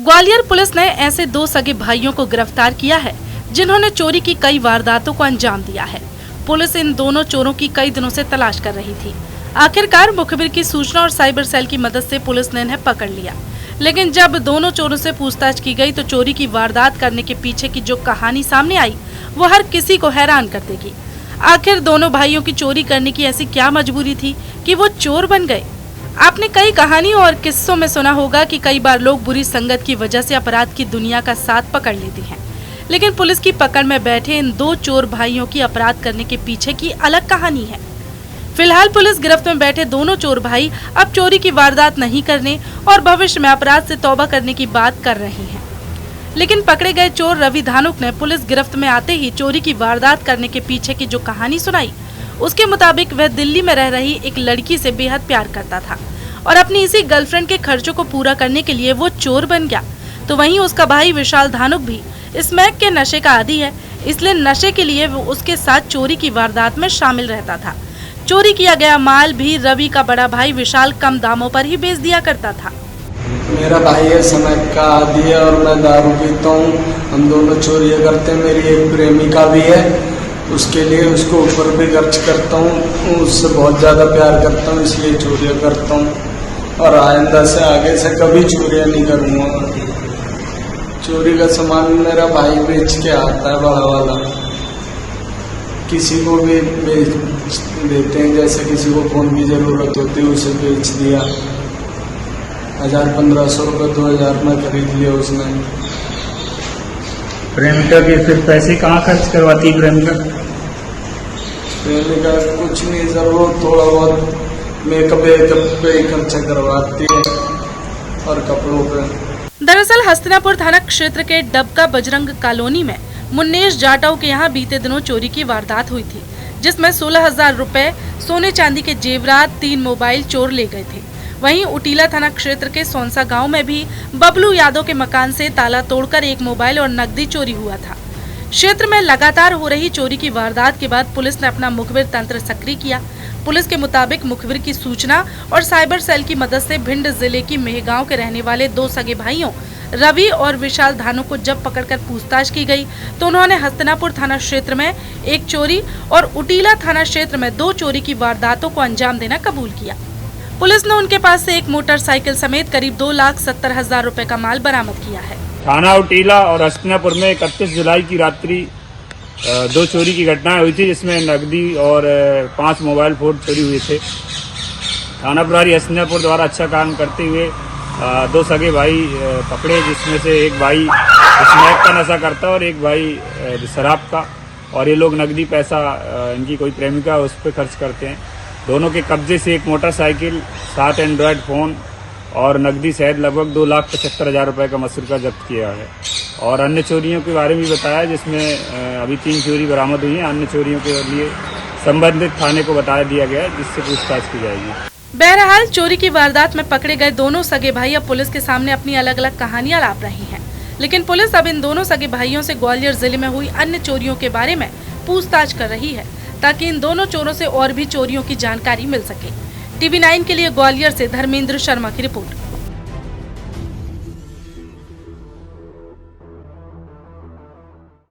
Gwalior police ने ऐसे दो सगे भाइयों को गिरफ्तार किया है जिन्होंने चोरी की कई वारदातों को अंजाम दिया है। पुलिस इन दोनों चोरों की कई दिनों से तलाश कर रही थी। आखिरकार मुखबिर की सूचना और साइबर सेल की मदद से पुलिस ने इन्हें पकड़ लिया। लेकिन जब दोनों चोरों से पूछताछ की गई तो चोरी की वारदात करने के पीछे की जो कहानी सामने आई वो हर किसी को हैरान कर देगी। आखिर दोनों भाइयों की चोरी करने की ऐसी क्या मजबूरी थी कि वो चोर बन गए। आपने कई कहानियों और किस्सों में सुना होगा कि कई बार लोग बुरी संगत की वजह से अपराध की दुनिया का साथ पकड़ लेते हैं, लेकिन पुलिस की पकड़ में बैठे इन दो चोर भाइयों की अपराध करने के पीछे की अलग कहानी है। फिलहाल पुलिस गिरफ्त में बैठे दोनों चोर भाई अब चोरी की वारदात नहीं करने और भविष्य में अपराध से तौबा करने की बात कर रहे हैं। लेकिन पकड़े गए चोर रवि धानुक ने पुलिस गिरफ्त में आते ही चोरी की वारदात करने के पीछे की जो कहानी सुनाई, उसके मुताबिक वह दिल्ली में रह रही एक लड़की से बेहद प्यार करता था और अपनी इसी गर्लफ्रेंड के खर्चों को पूरा करने के लिए वो चोर बन गया। तो वहीं उसका भाई विशाल धानुक भी स्मैक के नशे का आदी है, इसलिए नशे के लिए वो उसके साथ चोरी की वारदात में शामिल रहता था। चोरी किया गया माल भी रवि का बड़ा भाई विशाल कम दामों पर ही बेच दिया करता था। मेरा भाई है स्मैक का आदी है और मैं दारू पीता हूँ। हम दोनों चोरियाँ करते हैं। मेरी एक प्रेमिका भी है, उसके लिए उसको ऊपर भी खर्च करता हूँ। उससे बहुत ज़्यादा प्यार करता हूँ, इसलिए चोरियाँ करता हूँ और आइंदा से आगे से कभी चोरियाँ नहीं करूँगा। चोरी का सामान मेरा भाई बेच के आता है, बड़ा वाला। किसी को भी बेच देते हैं, जैसे किसी को फ़ोन की ज़रूरत होती है उसे बेच दिया। 1500 रुपये 2000 में खरीद लिया उसने। प्रेमिका के फिर पैसे कहाँ खर्च करवाती प्रेमिका कुछ नहीं, ज़रूरत थोड़ा बहुत मेकअप पे ही खर्चा करवाती है और कपड़ों पे। दरअसल हस्तिनापुर थाना क्षेत्र के डबका बजरंग कॉलोनी में मुन्नेश जाटव के यहाँ बीते दिनों चोरी की वारदात हुई थी, जिसमें 16,000 रुपए सोने चांदी के जेवरात 3 मोबाइल चोर ले गए थे। वहीं उटीला थाना क्षेत्र के सोनसा गांव में भी बबलू यादव के मकान से ताला तोड़कर 1 मोबाइल और नकदी चोरी हुआ था। क्षेत्र में लगातार हो रही चोरी की वारदात के बाद पुलिस ने अपना मुखबिर तंत्र सक्रिय किया। पुलिस के मुताबिक मुखबिर की सूचना और साइबर सेल की मदद से भिंड जिले की मेहगांव के रहने वाले दो सगे भाइयों रवि और विशाल धानुक को जब पकड़कर पूछताछ की गई तो उन्होंने हस्तिनापुर थाना क्षेत्र में 1 चोरी और उटीला थाना क्षेत्र में 2 चोरी की वारदातों को अंजाम देना कबूल किया। पुलिस ने उनके पास से एक मोटरसाइकिल समेत करीब 2,70,000 रुपए का माल बरामद किया है। थाना उटीला और हस्तिनापुर में 31 जुलाई की रात्रि 2 चोरी की घटनाएं हुई थी, जिसमें नकदी और 5 मोबाइल फोन चोरी हुए थे। थाना प्रभारी हस्तिनापुर द्वारा अच्छा काम करते हुए 2 सगे भाई पकड़े, जिसमें से एक भाई स्मैक का नशा करता और एक भाई शराब का, और ये लोग नकदी पैसा इनकी कोई प्रेमिका उस पर खर्च करते हैं। दोनों के कब्जे से एक मोटरसाइकिल, 7 एंड्रॉयड फ़ोन और नकदी सहित लगभग 2,75,000 रुपये का मसूरका जब्त किया है। और अन्य चोरियों के बारे में भी बताया, जिसमें अभी 3 चोरी बरामद हुई हैं। अन्य चोरियों के लिए संबंधित थाने को बता दिया गया है, जिससे पूछताछ की जाएगी। बहरहाल चोरी की वारदात में पकड़े गए दोनों सगे भाई अब पुलिस के सामने अपनी अलग अलग कहानियां लाप रही हैं। लेकिन पुलिस अब इन दोनों सगे भाइयों से ग्वालियर जिले में हुई अन्य चोरियों के बारे में पूछताछ कर रही है, ताकि इन दोनों चोरों से और भी चोरियों की जानकारी मिल सके। TV9 के लिए ग्वालियर से धर्मेंद्र शर्मा की रिपोर्ट।